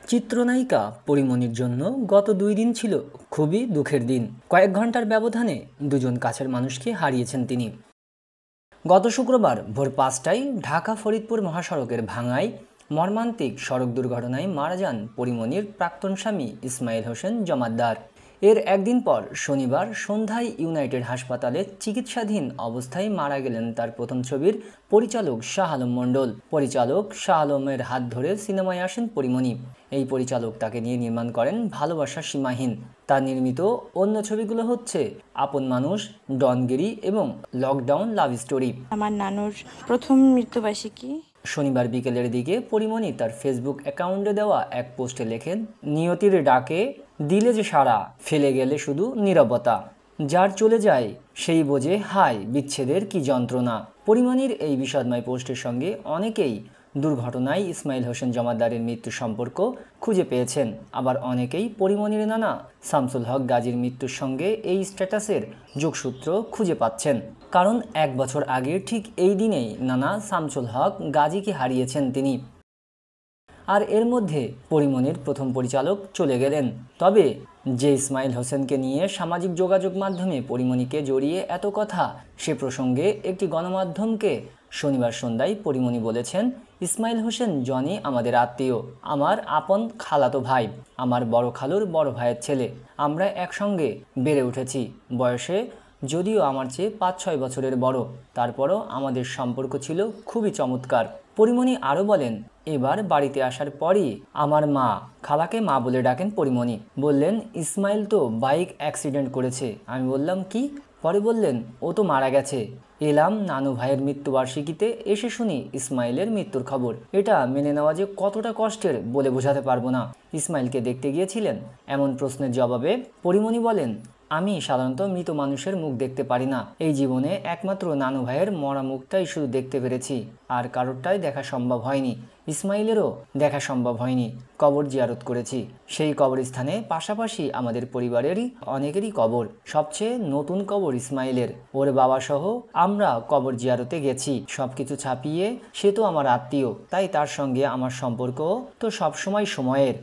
চিত্রনায়িকা পরিমণির জন্য গত 2 দিন ছিল খুবই দুঃখের দিন। কয়েক ঘন্টার ব্যবধানে দুজন কাছের মানুষকে হারিয়েছেন তিনি। গত শুক্রবার ভোর 5টায় ঢাকা ফরিদপুর মহাসড়কের ভাঙায় মর্মান্তিক সড়ক দুর্ঘটনায় মারা যান পরিমণির প্রাক্তন স্বামী ইসমাইল হোসেন জমাদ্দার। এর একদিন পর শনিবার সন্ধ্যায় ইউনাইটেড হাসপাতালে চিকিৎসাধীন অবস্থায় মারা গেলেন তার প্রথম ছবির পরিচালক শাহ আলম মণ্ডল। পরিচালক শাহ আলমের হাত ধরে সিনেমায় আসেন পরিমণি। এই পরিচালক তাকে নিয়ে নির্মাণ করেন ভালোবাসা সীমাহীন। তার নির্মিত অন্য ছবিগুলো হচ্ছে আপন মানুষ, ডনগিরি এবং লকডাউন লাভ স্টোরি। আমার নানুর প্রথম মৃত্যুবার্ষিকী। শনিবার বিকেলের দিকে পরিমণি তার ফেসবুক অ্যাকাউন্টে দেওয়া এক পোস্টে লেখেন, নিয়তির ডাকে দিলে যে সাড়া, ফেলে গেলে শুধু নীরবতা। যার চলে যায় সেই বোঝে হায় বিচ্ছেদের কি যন্ত্রণা। পরিমণির এই বিষাদময় পোস্টের সঙ্গে অনেকেই দুর্ঘটনায় ইসমাইল হোসেন জমাদ্দারের মৃত্যুর সম্পর্ক খুঁজে পেয়েছেন। আবার অনেকেই পরিমণির নানা শামসুল হক গাজীর মৃত্যুর সঙ্গে এই স্ট্যাটাসের যোগসূত্র খুঁজে পাচ্ছেন। কারণ 1 বছর আগে ঠিক এই দিনেই নানা শামসুল হক গাজীকে হারিয়েছেন তিনি। আর এর মধ্যে পরিমণির প্রথম পরিচালক চলে গেলেন। তবে যে ইসমাইল হোসেনকে নিয়ে সামাজিক যোগাযোগ মাধ্যমে পরিমণিকে জড়িয়ে এত কথা, সে প্রসঙ্গে একটি গণমাধ্যমকে শনিবার সন্ধ্যায় পরিমণি বলেছেন, ইসমাইল হোসেন জনি আমাদের আত্মীয়, আমার আপন খালাতো ভাই, আমার বড় খালুর বড় ভাইয়ের ছেলে। আমরা একসঙ্গে বেড়ে উঠেছি। বয়সে যদিও আমার চেয়ে 5-6 বছরের বড়, তারপরও আমাদের সম্পর্ক ছিল খুবই চমৎকার। পরিমণি আরও বলেন, এবার বাড়িতে আসার পরই আমার মা, খালাকে মা বলে ডাকেন পরিমণি, বললেন ইসমাইল তো বাইক অ্যাক্সিডেন্ট করেছে। আমি বললাম কি? পরে বললেন ও তো মারা গেছে। এলাম নানু ভাইয়ের মৃত্যুবার্ষিকীতে, এসে শুনি ইসমাইলের মৃত্যুর খবর। এটা মেনে নেওয়া যে কতটা কষ্টের বলে বোঝাতে পারবো না। ইসমাইলকে দেখতে গিয়েছিলেন? এমন প্রশ্নের জবাবে পরিমণি বলেন, আমি সাধারণত মৃত মানুষের মুখ দেখতে পারি না। এই জীবনে একমাত্র নানু ভাইয়ের মরা মুখটাই শুধু দেখতে পেরেছি, আর কারোরটাই দেখা সম্ভব হয়নি। ইসমাইলেরও দেখা সম্ভব হয়নি। কবর জিয়ারত করেছি সেই কবরস্থানে, পাশাপাশি আমাদের পরিবারেরই অনেকেরই কবর। সবচেয়ে নতুন কবর ইসমাইলের, ওর বাবা সহ আমরা কবর জিয়ারতে গেছি। সবকিছু ছাপিয়ে সে তো আমার আত্মীয়, তাই তার সঙ্গে আমার সম্পর্ক তো সবসময় সময়ের।